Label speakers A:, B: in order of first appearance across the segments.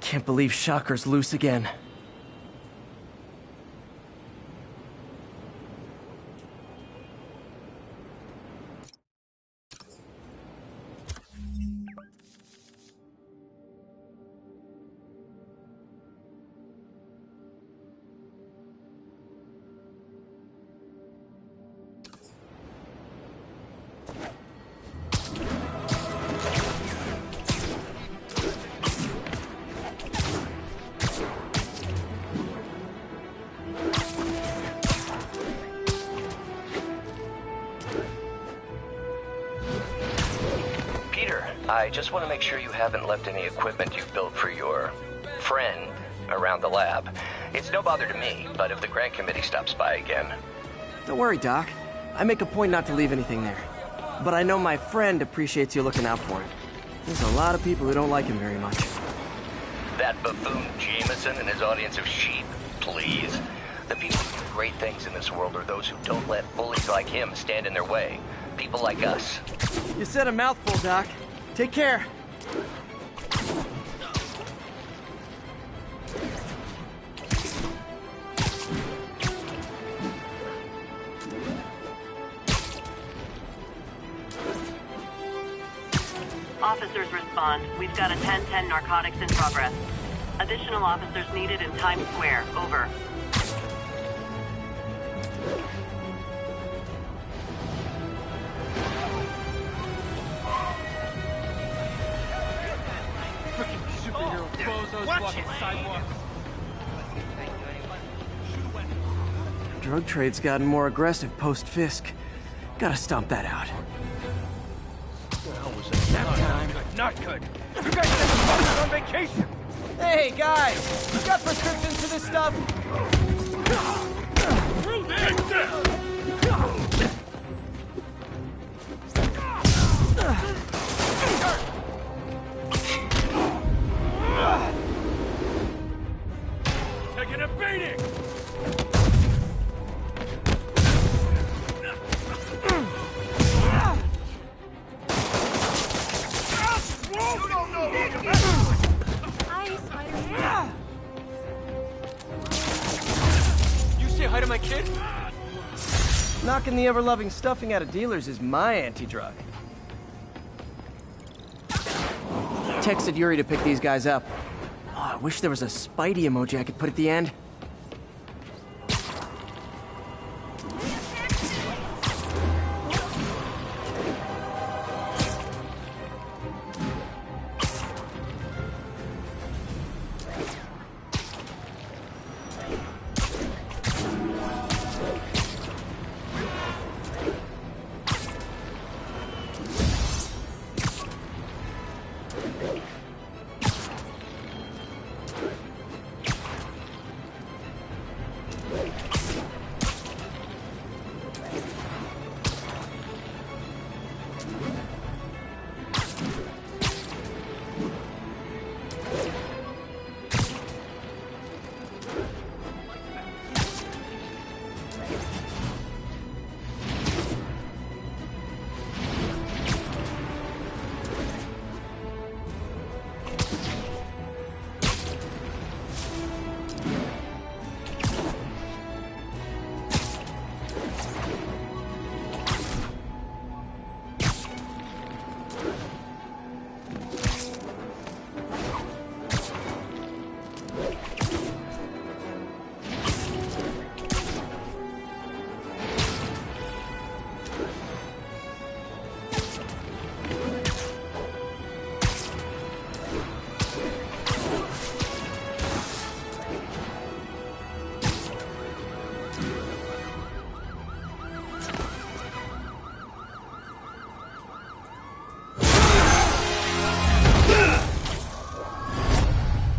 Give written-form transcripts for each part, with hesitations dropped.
A: Can't believe Shocker's loose again.
B: I just want to make sure you haven't left any equipment you've built for your friend around the lab. It's no bother to me, but if the grant committee stops by again...
A: Don't worry, Doc. I make a point not to leave anything there. But I know my friend appreciates you looking out for him. There's a lot of people who don't like him very much.
B: That buffoon Jameson and his audience of sheep, please. The people who do great things in this world are those who don't let bullies like him stand in their way. People like us.
A: You said a mouthful, Doc. Take care.
C: Officers respond. We've got a 10-10 narcotics in progress. Additional officers needed in Times Square. Over.
A: Drug trade's gotten more aggressive post-Fisk. Gotta stomp that out.
D: Not good. You guys are on vacation.
A: Hey, guys! You got prescriptions for this stuff?
D: Taking a beating.
A: You say hi to my kid? Knocking the ever-loving stuffing out of dealers is my anti-drug. Texted Yuri to pick these guys up. Oh, I wish there was a Spidey emoji I could put at the end.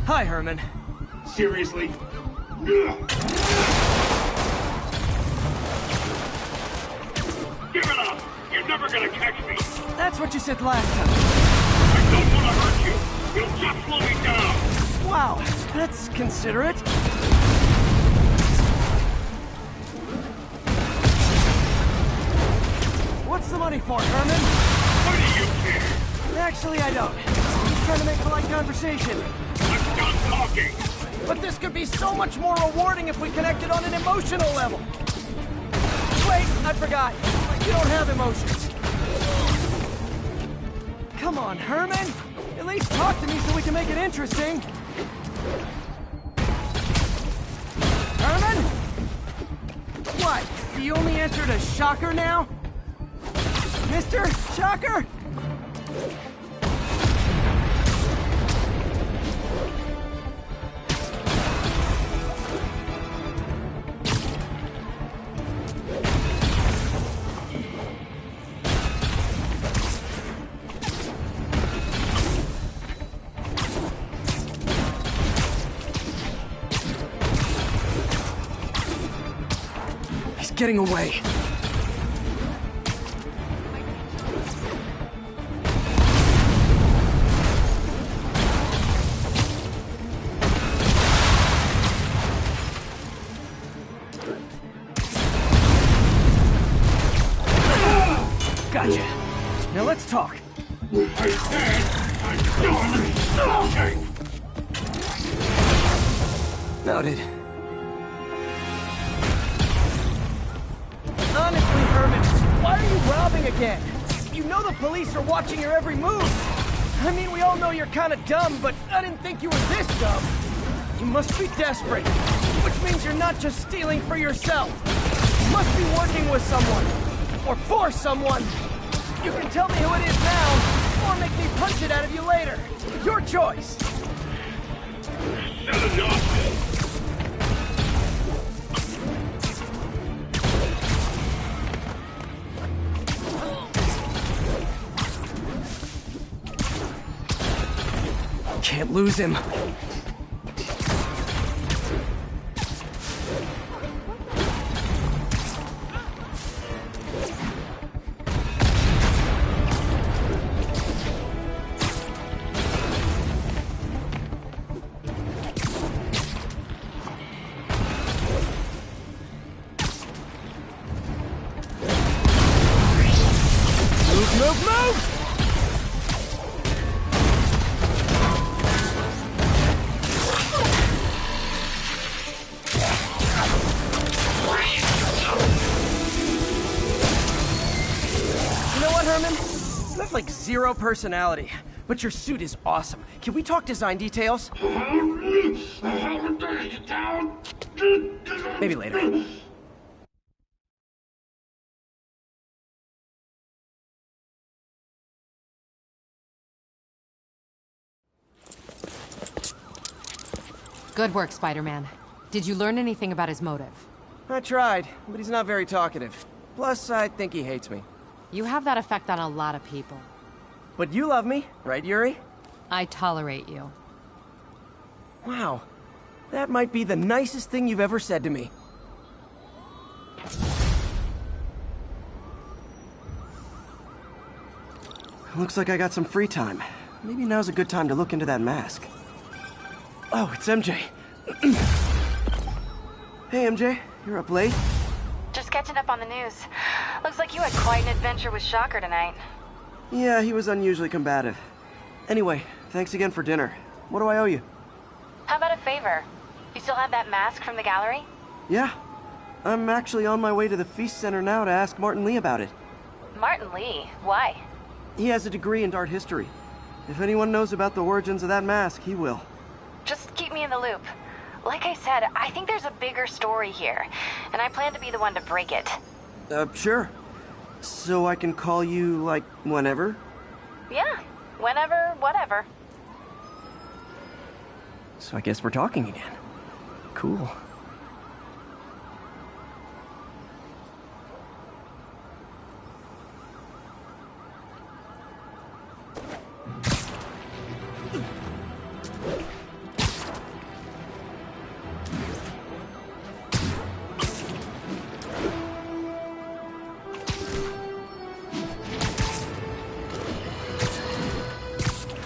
A: Hi, Herman.
E: Seriously? Give it up! You're never gonna catch me!
A: That's what you said last time.
E: I don't want to hurt you! You'll just slow me down!
A: Wow, that's considerate. What's the money for, Herman?
E: Why do you care?
A: Actually, I don't. I'm just trying to make polite conversation.
E: I'm Stop talking!
A: But this could be so much more rewarding if we connected on an emotional level. Wait, I forgot. You don't have emotions. Come on, Herman. At least talk to me so we can make it interesting. Herman? What? Do you only answer to Shocker now? Mr. Shocker? He's getting away. Gotcha. Now let's talk.
E: I said I'm done talking!
A: Noted. Honestly, Herman, why are you robbing again? You know the police are watching your every move. I mean, we all know you're kind of dumb, but I didn't think you were this dumb. You must be desperate, which means you're not just stealing for yourself. You must be working with someone, or for someone. You can tell me who it is now, or make me punch it out of you later. Your choice.
E: Said enough!
A: Can't lose him. Move! You know what, Herman? You have like zero personality, but your suit is awesome. Can we talk design details? Maybe later.
F: Good work, Spider-Man. Did you learn anything about his motive?
A: I tried, but he's not very talkative. Plus, I think he hates me.
F: You have that effect on a lot of people.
A: But you love me, right, Yuri?
F: I tolerate you.
A: Wow. That might be the nicest thing you've ever said to me. Looks like I got some free time. Maybe now's a good time to look into that mask. Oh, it's MJ. Hey, MJ. You're up late?
G: Just catching up on the news. Looks like you had quite an adventure with Shocker tonight.
A: Yeah, he was unusually combative. Anyway, thanks again for dinner. What do I owe you?
G: How about a favor? You still have that mask from the gallery?
A: Yeah. I'm actually on my way to the Feast Center now to ask Martin Lee about it.
G: Martin Lee? Why?
A: He has a degree in art history. If anyone knows about the origins of that mask, he will.
G: Just keep me in the loop. Like I said, I think there's a bigger story here, and I plan to be the one to break it.
A: Sure. So I can call you, like, whenever?
G: Yeah, whenever, whatever.
A: So I guess we're talking again. Cool.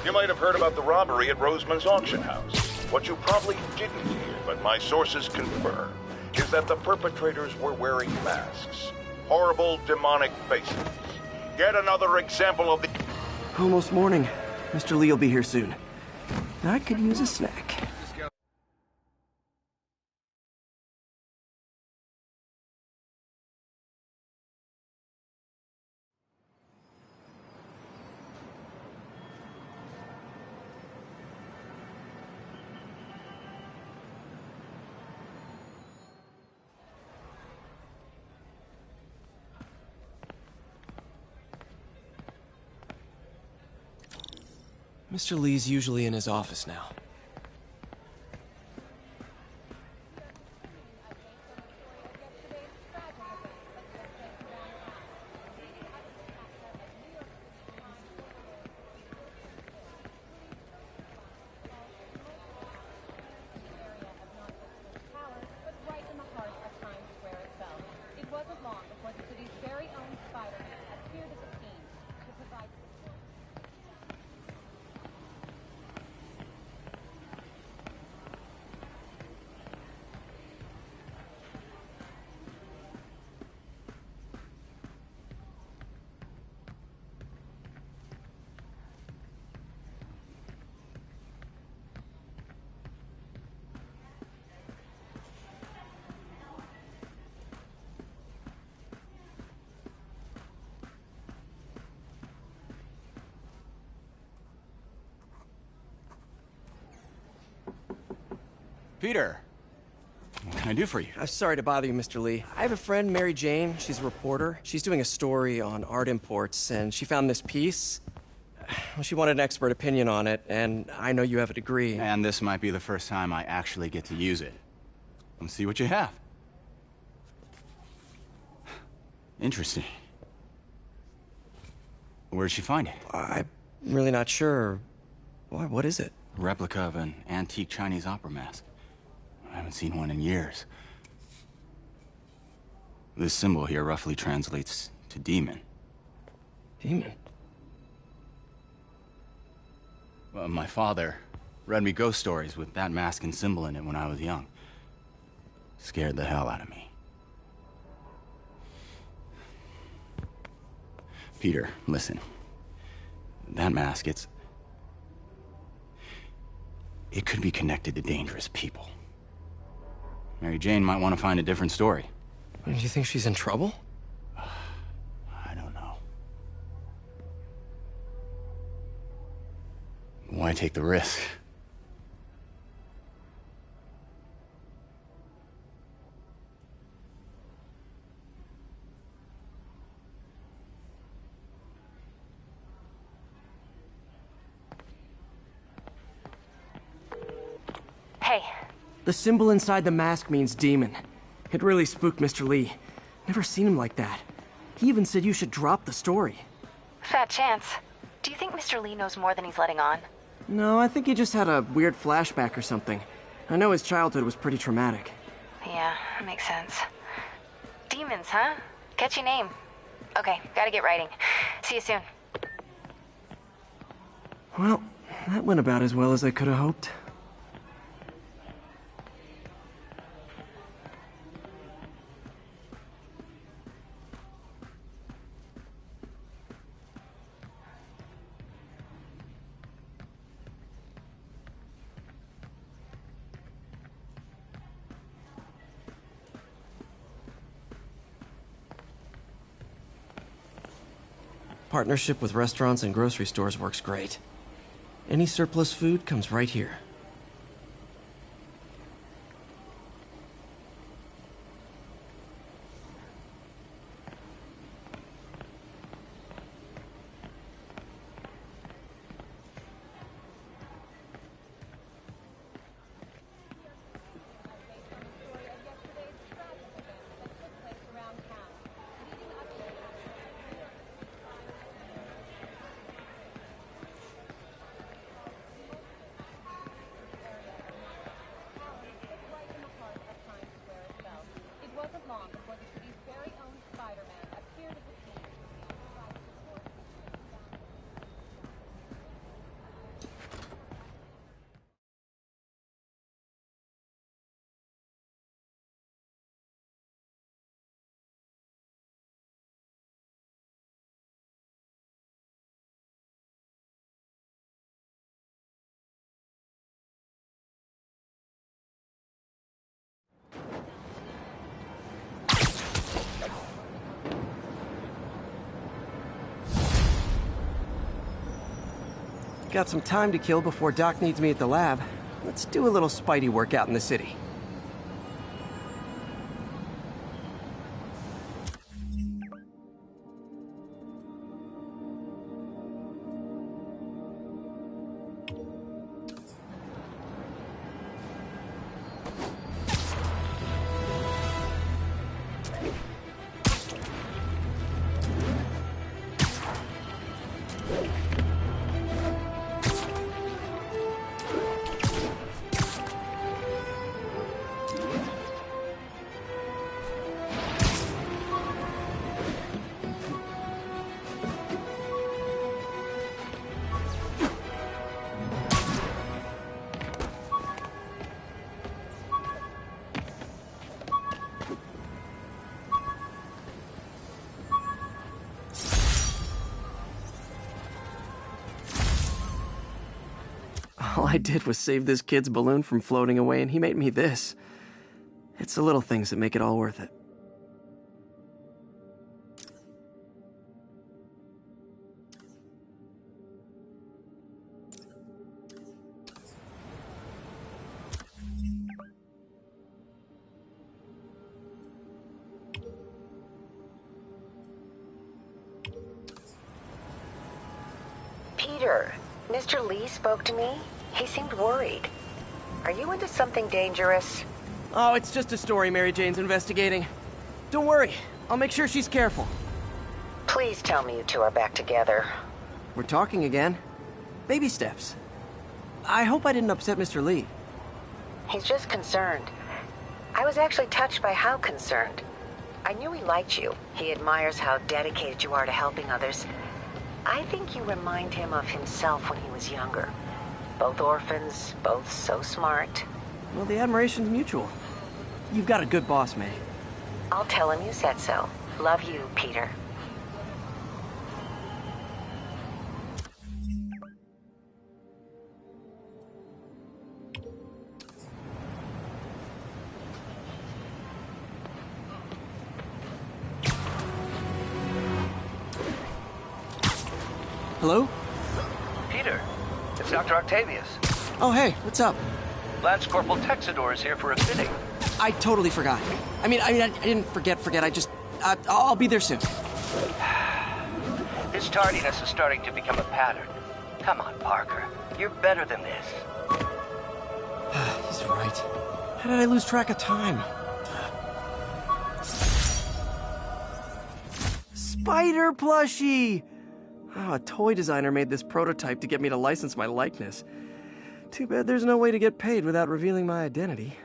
H: You might have heard about the robbery at Roseman's auction house. What you probably didn't hear, but my sources confirm, is that the perpetrators were wearing masks. Horrible, demonic faces. Yet another example of the...
A: Almost morning. Mr. Lee will be here soon. I could use a snack. Mr. Lee's usually in his office now.
I: Peter, what can I do for you?
A: I'm sorry to bother you, Mr. Lee. I have a friend, Mary Jane. She's a reporter. She's doing a story on art imports, and she found this piece. Well, she wanted an expert opinion on it, and I know you have a degree.
I: And this might be the first time I actually get to use it. Let's see what you have. Interesting. Where did she find it?
A: I'm really not sure. Why, what is it?
I: A replica of an antique Chinese opera mask. I haven't seen one in years. This symbol here roughly translates to demon.
A: Demon?
I: Well, my father read me ghost stories with that mask and symbol in it when I was young. Scared the hell out of me. Peter, listen. That mask, it could be connected to dangerous people. Mary Jane might want to find a different story.
A: Do you think she's in trouble?
I: I don't know. Why take the risk?
G: Hey.
A: The symbol inside the mask means demon. It really spooked Mr. Lee. Never seen him like that. He even said you should drop the story.
G: Fat chance. Do you think Mr. Lee knows more than he's letting on?
A: No, I think he just had a weird flashback or something. I know his childhood was pretty traumatic.
G: Yeah, makes sense. Demons, huh? Catchy name. Okay, gotta get writing. See you soon.
A: Well, that went about as well as I could have hoped. Partnership with restaurants and grocery stores works great. Any surplus food comes right here. Got some time to kill before Doc needs me at the lab. Let's do a little Spidey workout in the city. All I did was save this kid's balloon from floating away, and he made me this. It's the little things that make it all worth it.
J: Peter, Mr. Lee spoke to me. He seemed worried. Are you into something dangerous?
A: Oh, it's just a story Mary Jane's investigating. Don't worry, I'll make sure she's careful.
J: Please tell me you two are back together.
A: We're talking again. Baby steps. I hope I didn't upset Mr. Lee.
J: He's just concerned. I was actually touched by how concerned. I knew he liked you. He admires how dedicated you are to helping others. I think you remind him of himself when he was younger. Both orphans, both so smart.
A: Well, the admiration's mutual. You've got a good boss, May.
J: I'll tell him you said so. Love you, Peter.
A: Hello?
D: Peter, it's Dr. Octavius.
A: Oh, hey, what's up?
D: Lance Corporal Texador is here for a fitting.
A: I totally forgot. I didn't forget. I'll be there soon.
D: His tardiness is starting to become a pattern. Come on, Parker. You're better than this.
A: He's right. How did I lose track of time? Spider plushie! Oh, a toy designer made this prototype to get me to license my likeness. Too bad there's no way to get paid without revealing my identity.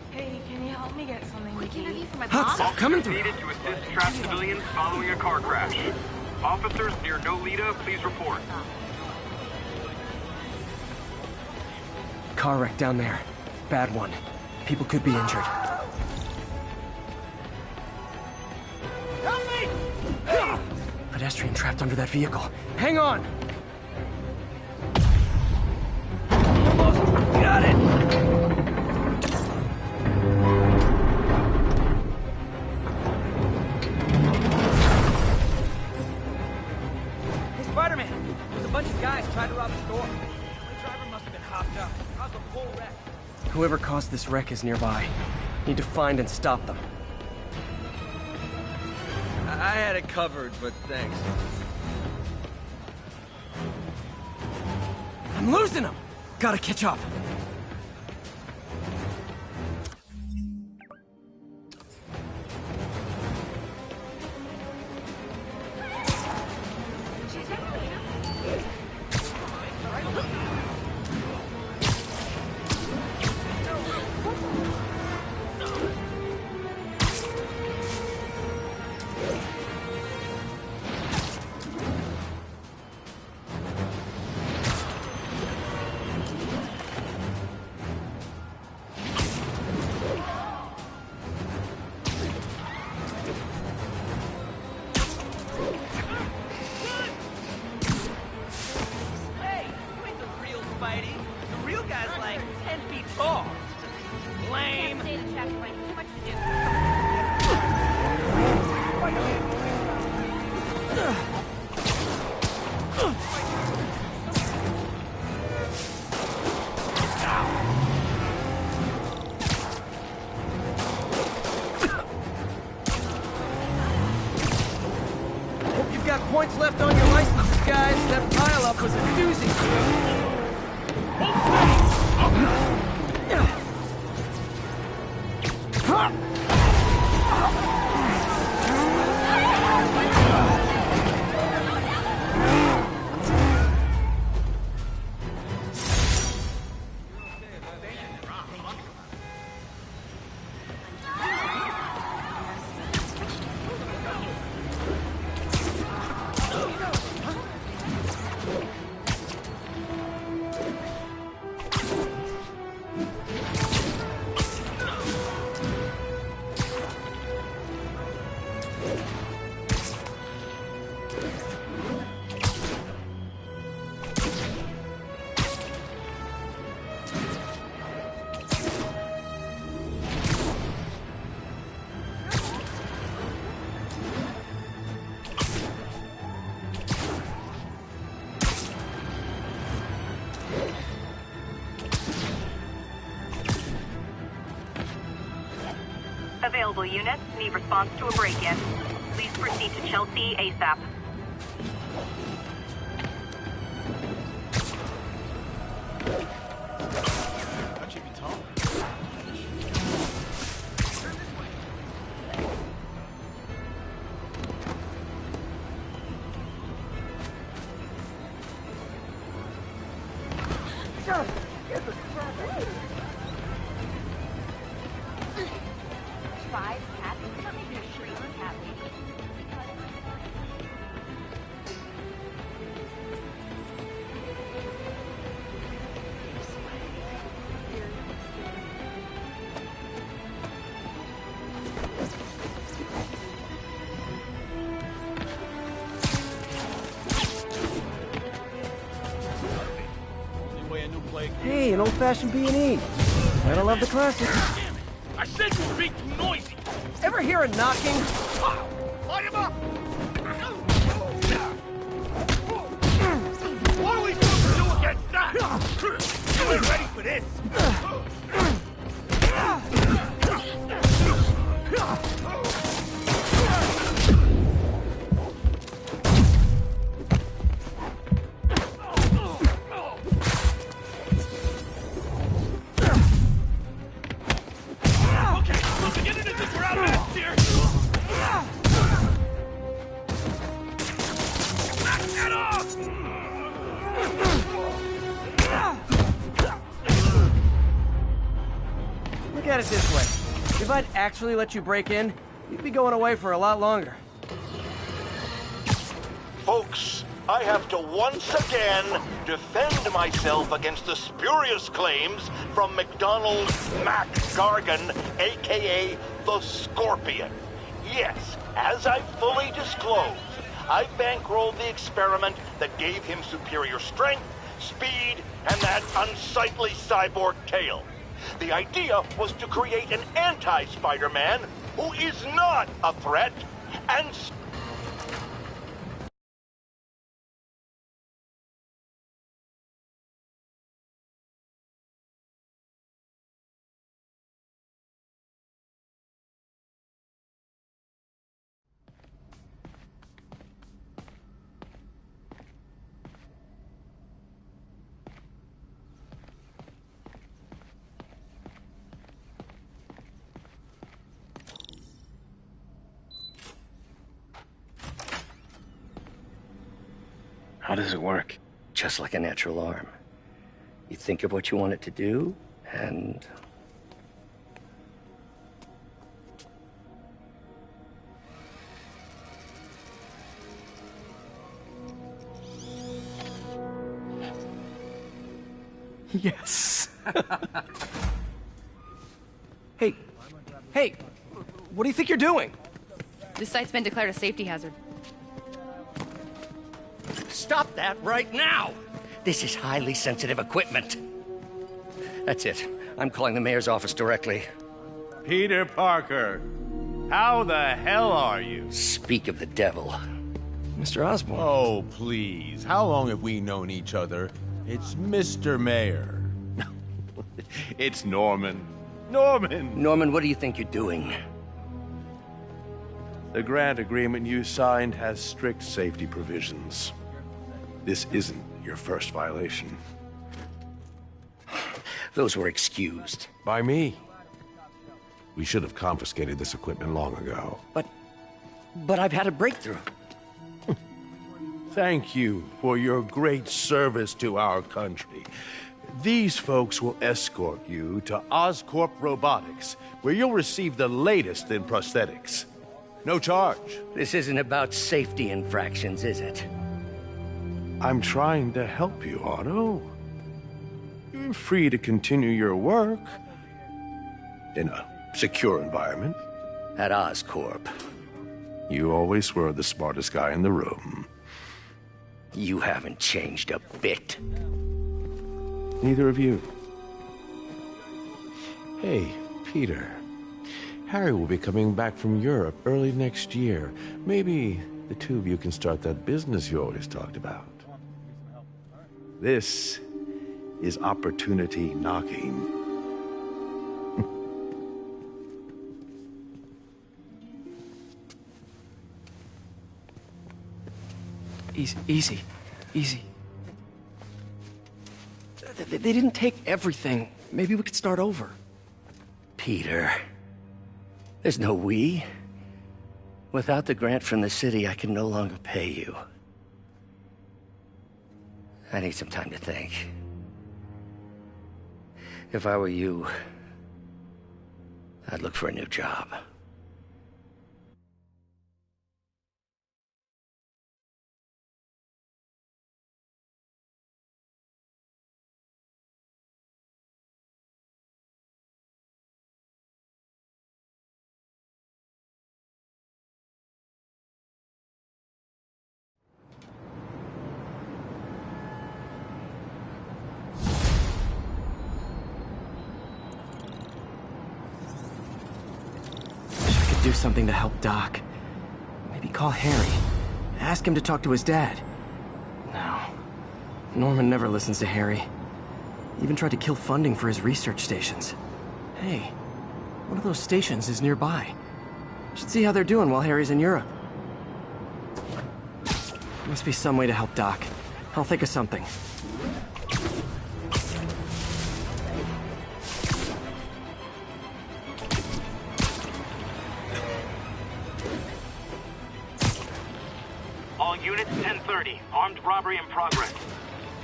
K: Hey, can you help me get something to eat?
A: Hot stuff coming through.
E: Needed to assist trapped civilians following a car crash. Officers near Nolita, please report.
A: Car wreck down there. Bad one. People could be injured. Help me! Pedestrian trapped under that vehicle. Hang on! Almost got it!
D: Hey, Spider-Man! There's a bunch of guys trying to rob a store. The driver must have been hopped up. Caused the whole wreck.
A: Whoever caused this wreck is nearby. Need to find and stop them.
D: I had it covered, but thanks.
A: I'm losing them! Gotta catch up. Lame.
L: Stay in chapter one. Too much to do.
A: Hope you've got points left on your licenses, guys. That pile-up was a doozy.
C: Available units need response to a break-in. Please proceed to Chelsea ASAP.
I: How'd you be tall?
L: Five cats. It's not making a shrieker cat.
A: Hey, an old-fashioned B&E. Gotta love the classics.
E: Damn it! I said you were being too noisy!
A: Ever hear a knocking?
E: Light him up! What are we supposed to do against that? You ain't ready for this!
A: Look at it this way. If I'd actually let you break in, you'd be going away for a lot longer.
H: Folks, I have to once again defend myself against the spurious claims from McDonald Mac Gargan, aka the Scorpion. Yes, as I fully disclosed, I bankrolled the experiment that gave him superior strength, speed, and that unsightly cyborg tail. The idea was to create an anti-Spider-Man who is not a threat and...
M: How does it work? Just like a natural arm. You think of what you want it to do, and...
A: Yes. Hey. Hey. What do you think you're doing?
F: This site's been declared a safety hazard.
M: Stop that right now! This is highly sensitive equipment. That's it. I'm calling the mayor's office directly.
N: Peter Parker, how the hell are you?
M: Speak of the devil. Mr. Osborn.
N: Oh, please. How long have we known each other? It's Mr. Mayor. It's Norman. Norman!
M: Norman, what do you think you're doing?
N: The grant agreement you signed has strict safety provisions. This isn't your first violation.
M: Those were excused.
N: By me. We should have confiscated this equipment long ago.
M: But I've had a breakthrough.
N: Thank you for your great service to our country. These folks will escort you to Oscorp Robotics, where you'll receive the latest in prosthetics. No charge.
M: This isn't about safety infractions, is it?
N: I'm trying to help you, Otto. You're free to continue your work in a secure environment.
M: At Oscorp.
N: You always were the smartest guy in the room.
M: You haven't changed a bit.
N: Neither of you. Hey, Peter. Harry will be coming back from Europe early next year. Maybe the two of you can start that business you always talked about. This is opportunity knocking.
D: Easy. They didn't take everything. Maybe we could start over.
M: Peter, there's no we. Without the grant from the city, I can no longer pay you. I need some time to think. If I were you, I'd look for a new job.
D: Do something to help Doc. Maybe call Harry. Ask him to talk to his dad. No. Norman never listens to Harry. He even tried to kill funding for his research stations. Hey, one of those stations is nearby. Should see how they're doing while Harry's in Europe. Must be some way to help Doc. I'll think of something.
E: Unit 1030, armed robbery in progress.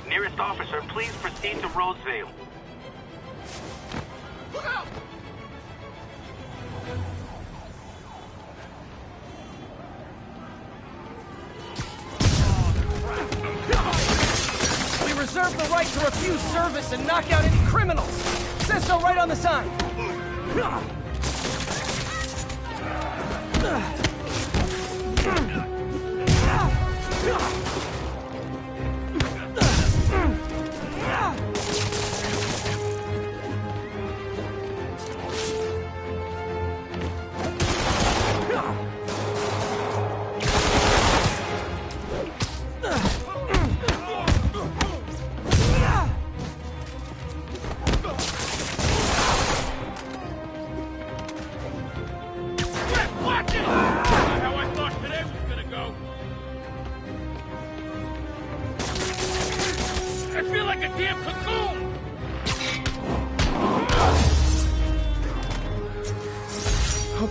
E: Nearest officer, please proceed to Roseville.
A: Look out! We reserve the right to refuse service and knock out any criminals. Says so right on the sign.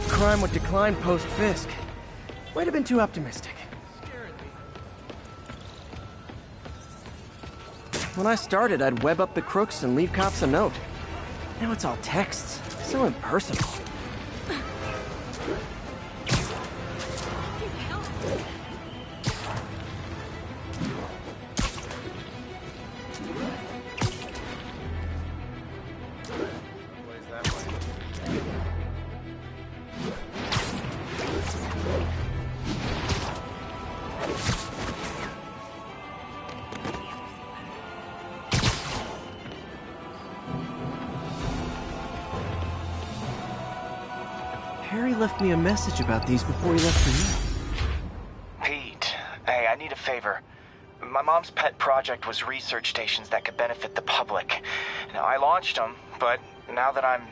D: Crime would decline post-Fisk. Might have been too optimistic. When I started, I'd web up the crooks and leave cops a note. Now it's all texts. So impersonal. Harry left me a message about these before he left for you.
O: Pete, hey, I need a favor. My mom's pet project was research stations that could benefit the public. Now, I launched them, but now that I'm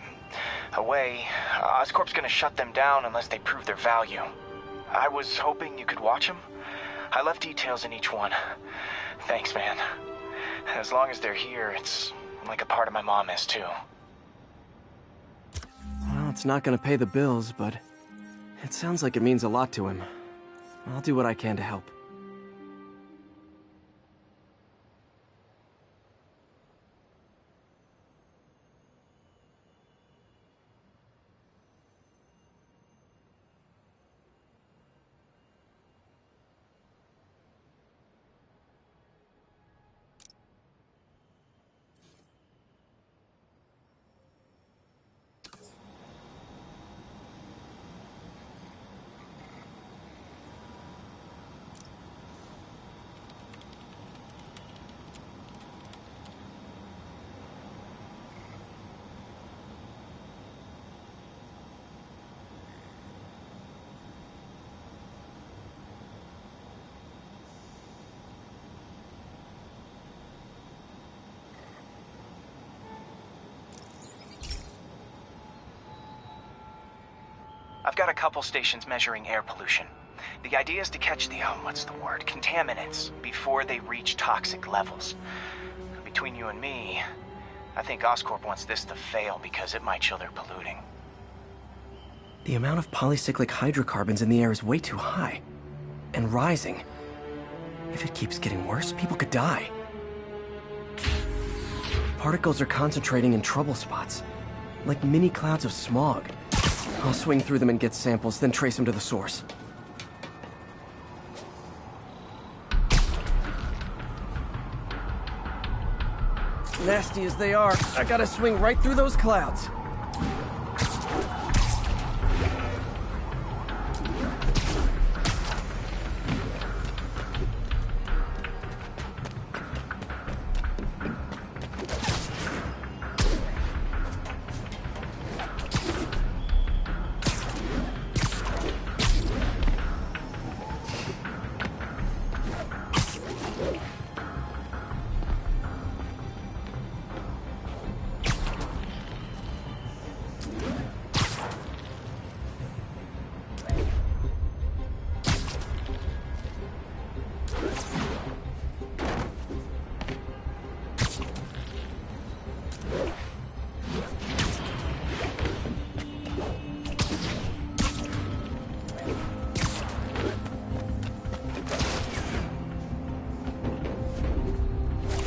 O: away, Oscorp's gonna shut them down unless they prove their value. I was hoping you could watch them. I left details in each one. Thanks, man. As long as they're here, it's like a part of my mom is, too.
D: Well, it's not gonna pay the bills, but it sounds like it means a lot to him. I'll do what I can to help.
O: I've got a couple stations measuring air pollution. The idea is to catch the, contaminants before they reach toxic levels. Between you and me, I think Oscorp wants this to fail because it might show they're polluting.
D: The amount of polycyclic hydrocarbons in the air is way too high. And rising. If it keeps getting worse, people could die. Particles are concentrating in trouble spots, like mini clouds of smog. I'll swing through them and get samples, then trace them to the source.
A: Nasty as they are, I gotta swing right through those clouds.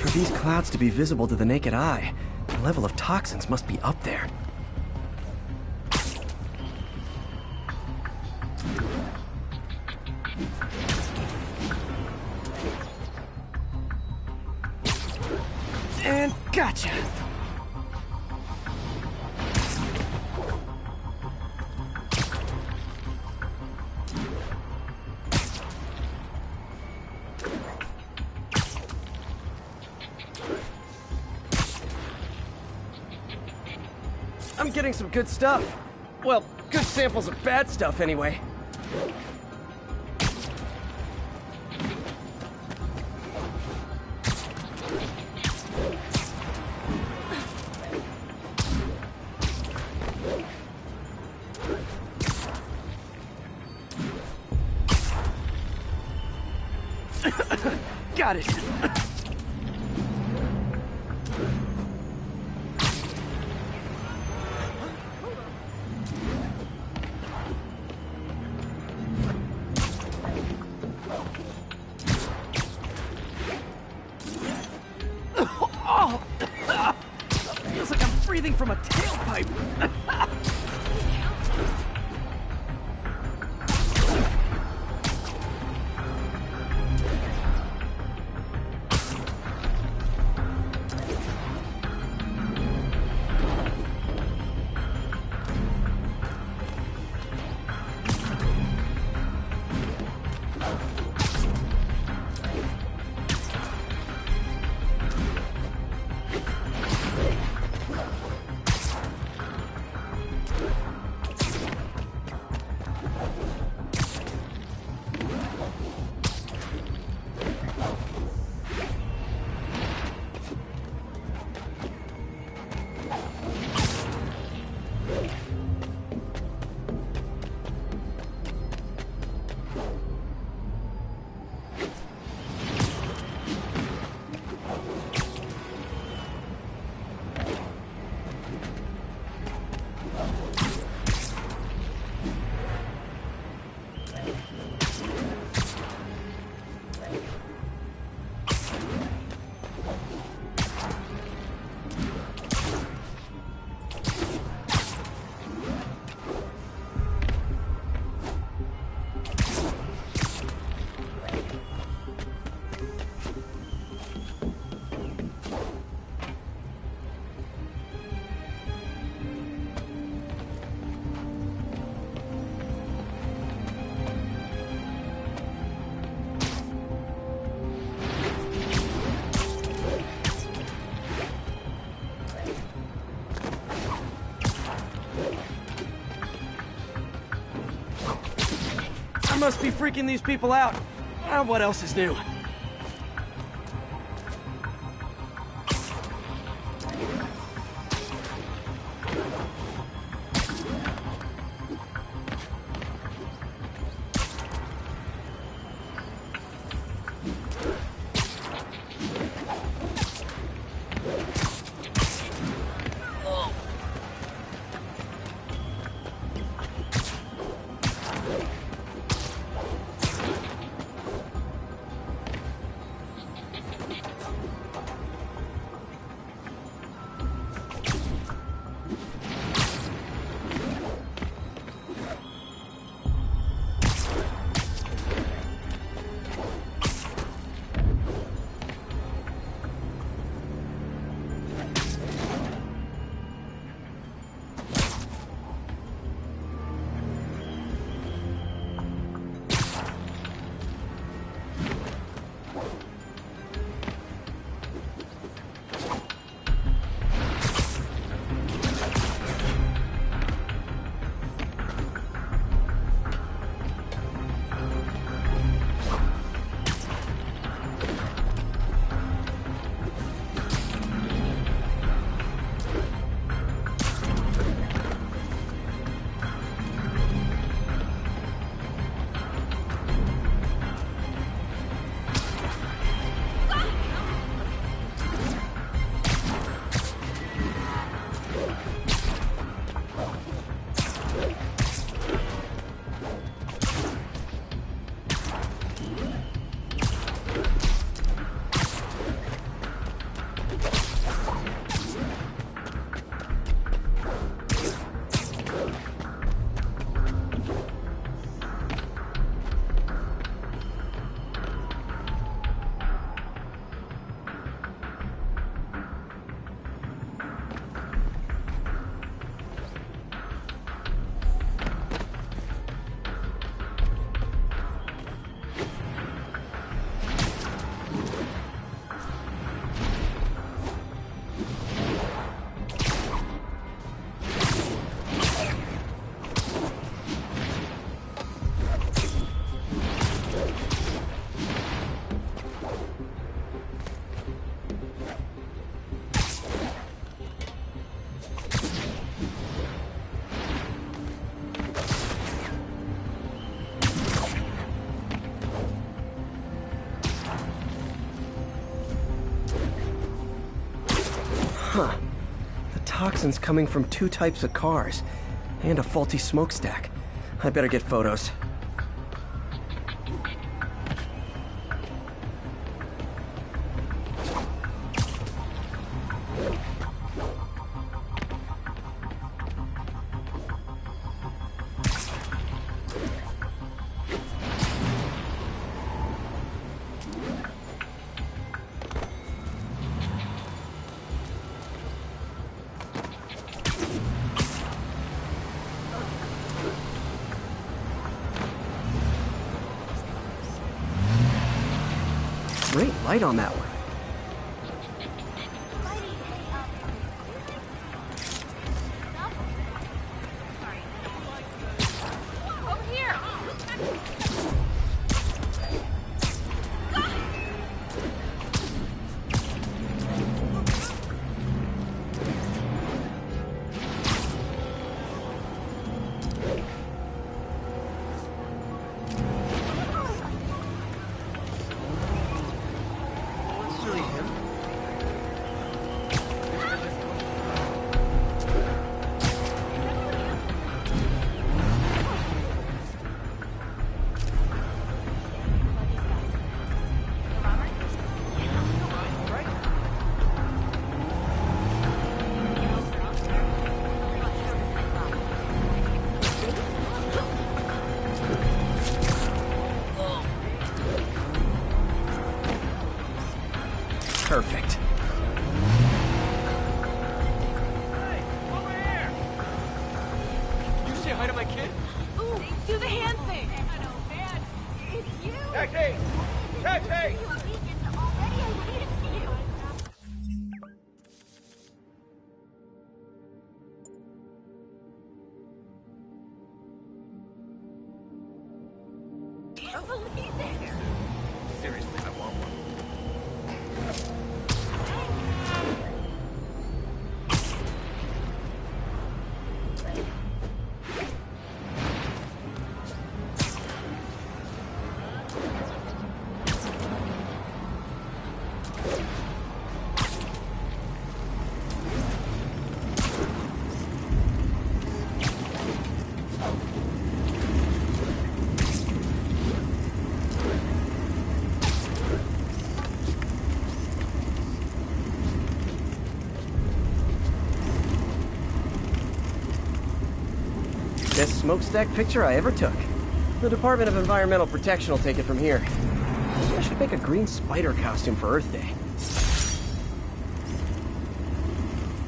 D: For these clouds to be visible to the naked eye, the level of toxins must be up there.
A: And gotcha! I'm getting some good stuff. Well, good samples of bad stuff, anyway. Got it. Feels like I'm breathing from a tailpipe. must be freaking these people out. What else is new?
D: Huh. The toxin's coming from 2 types of cars, and a faulty smokestack. I better get photos. Great light on that one. Perfect.
A: Hey, over here! You say hi to my kid?
K: Ooh, do the hand thing.
L: It's you.
A: Taxi! Taxi!
L: Already I waited for you. believe it!
A: Seriously, I want one. Best smokestack picture I ever took. The Department of Environmental Protection will take it from here. Maybe I should make a green spider costume for Earth Day.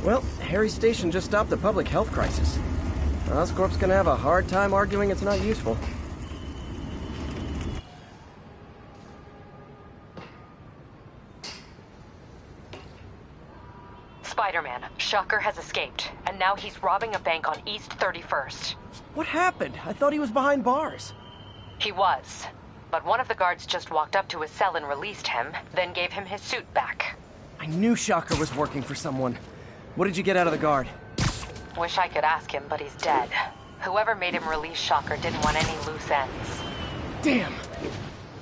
A: Well, Harry's station just stopped the public health crisis. Oscorp's gonna have a hard time arguing it's not useful.
F: Spider-Man, Shocker has escaped, and now he's robbing a bank on East 31st.
A: What happened? I thought he was behind bars.
F: He was, but one of the guards just walked up to his cell and released him, then gave him his suit back.
A: I knew Shocker was working for someone. What did you get out of the guard?
F: Wish I could ask him, but he's dead. Whoever made him release Shocker didn't want any loose ends.
A: Damn!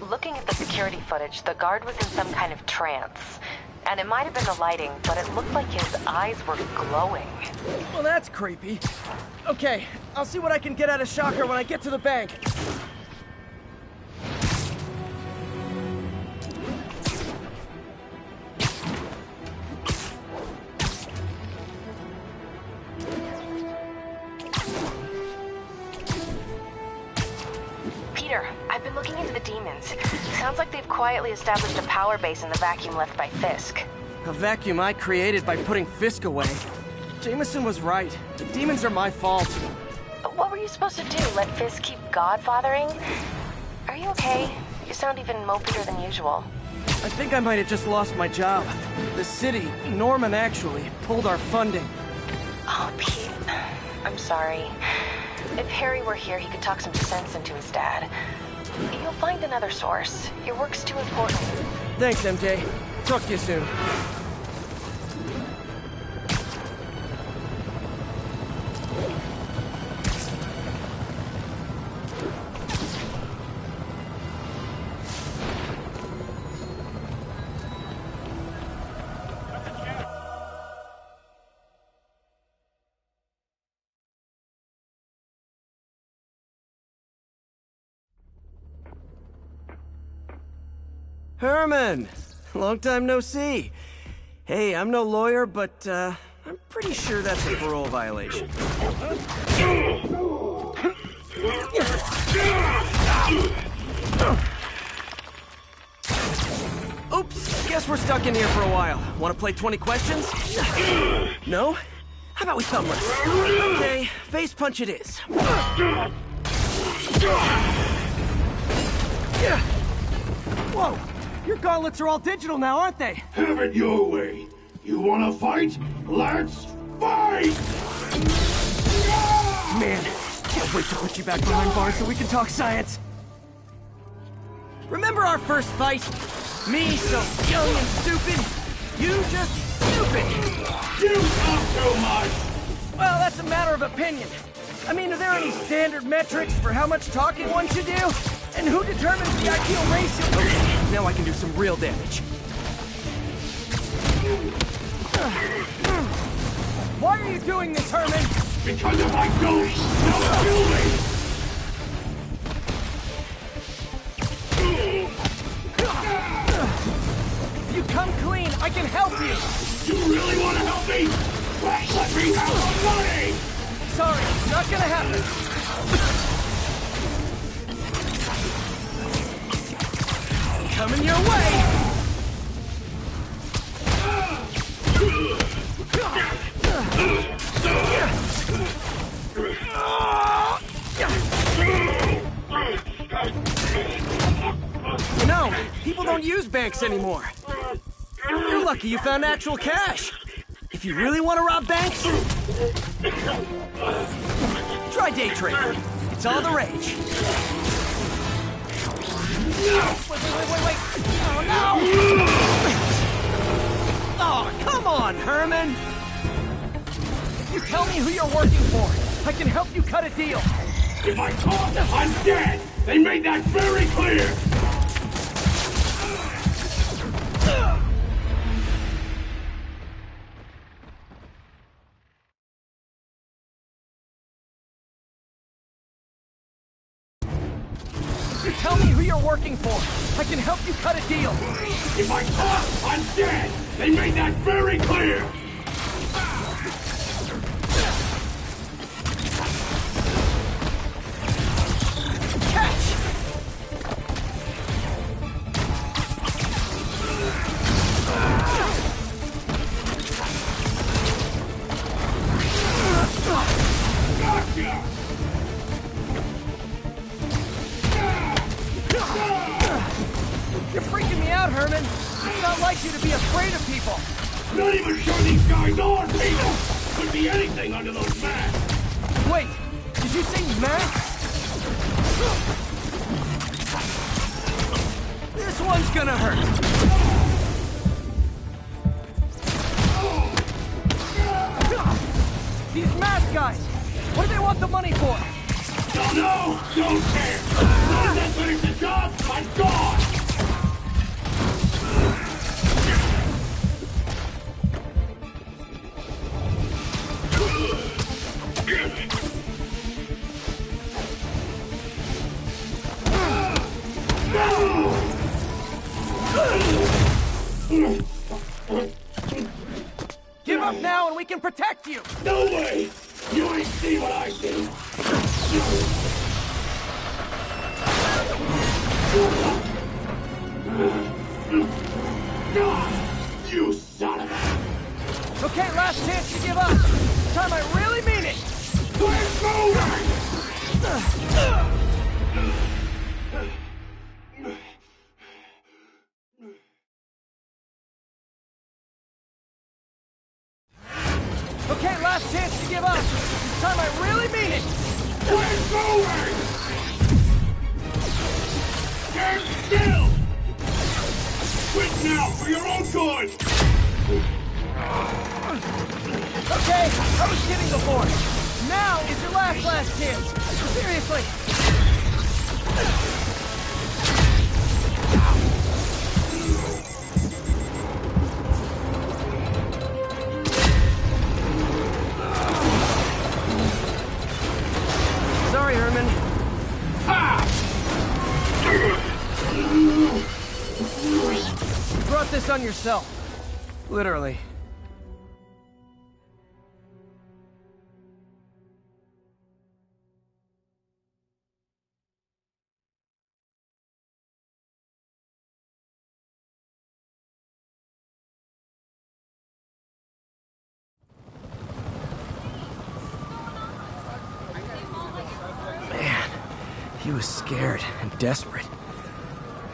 F: Looking at the security footage, the guard was in some kind of trance. And it might have been the lighting, but it looked like his eyes were glowing.
A: Well, that's creepy. Okay, I'll see what I can get out of Shocker when I get to the bank.
G: Peter, I've been looking into the demons. Sounds like they've quietly established a power base in the vacuum left by Fisk.
A: A vacuum I created by putting Fisk away. Jameson was right. The demons are my fault.
G: What were you supposed to do? Let Fisk keep godfathering? Are you okay? You sound even mopier than usual.
A: I think I might have just lost my job. The city, Norman actually, pulled our funding.
G: Oh, Pete. I'm sorry. If Harry were here, he could talk some sense into his dad. You'll find another source. Your work's too important.
A: Thanks, MJ. Talk to you soon. Herman! Long time no see. Hey, I'm no lawyer, but, I'm pretty sure that's a parole violation. Oops, guess we're stuck in here for a while. Want to play 20 questions? No? How about we thumb wrestle? Okay, face punch it is. Whoa! Your gauntlets are all digital now, aren't they?
P: Have it your way. You wanna fight? Let's fight!
A: Man, can't wait to put you back behind bars so we can talk science. Remember our first fight? Me so young and stupid, you just stupid.
P: You talk too much!
A: Well, that's a matter of opinion. I mean, are there any standard metrics for how much talking one should do? And who determines the ideal ratio? Okay, now I can do some real damage. Why are you doing this, Herman?
P: Because if I don't, they'll kill me!
A: If you come clean, I can help you!
P: You really want to help me? Let me have the money!
A: Sorry, not gonna happen. Coming your way! You know, people don't use banks anymore. You're lucky you found actual cash. If you really want to rob banks, try day trading. It's all the rage. Wait. Oh, no! Oh, come on, Herman! If you tell me who you're working for, I can help you cut a deal.
P: If I talk, I'm dead! They made that very clear!
A: You tell me who you're working for. I can help you cut a deal.
P: If I talk, I'm dead! They made that very clear!
A: Catch!
P: Gotcha!
A: You're freaking me out, Herman. It's not like you to be afraid of people.
P: Not even sure these guys are people! Could be anything under those masks!
A: Wait, did you say masks? This one's gonna hurt. These mask guys, what do they want the money for?
P: Don't know! Don't care! Let that finish the job, I'm gone!
A: Give up now and we can protect you!
P: No way! You ain't see what I see! You son of a...
A: Okay, last chance to give up. This time I really mean it!
P: Let's go!
A: Okay, last chance to give up. This time I really mean it!
P: Let's go! Stand still! Quit now for your own good!
A: Okay, I was kidding before. Now is your last chance. Seriously. Sorry, Herman. You brought this on yourself. Literally. He was scared and desperate.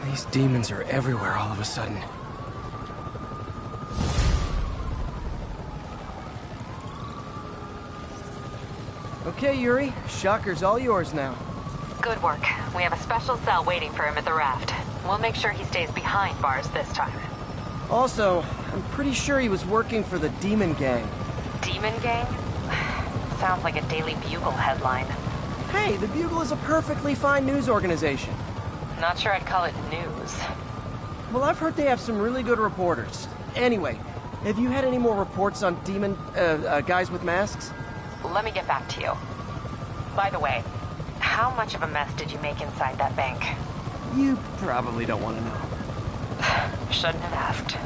A: These demons are everywhere all of a sudden. Okay, Yuri. Shocker's all yours now.
F: Good work. We have a special cell waiting for him at the raft. We'll make sure he stays behind bars this time.
A: Also, I'm pretty sure he was working for the Demon Gang.
F: Demon Gang? Sounds like a Daily Bugle headline.
A: Hey, the Bugle is a perfectly fine news organization.
F: Not sure I'd call it news.
A: Well, I've heard they have some really good reporters. Anyway, have you had any more reports on demon, guys with masks?
F: Let me get back to you. By the way, how much of a mess did you make inside that bank?
A: You probably don't want to know.
F: Shouldn't have asked.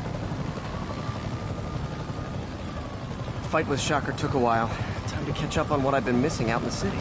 A: The fight with Shocker took a while. Time to catch up on what I've been missing out in the city.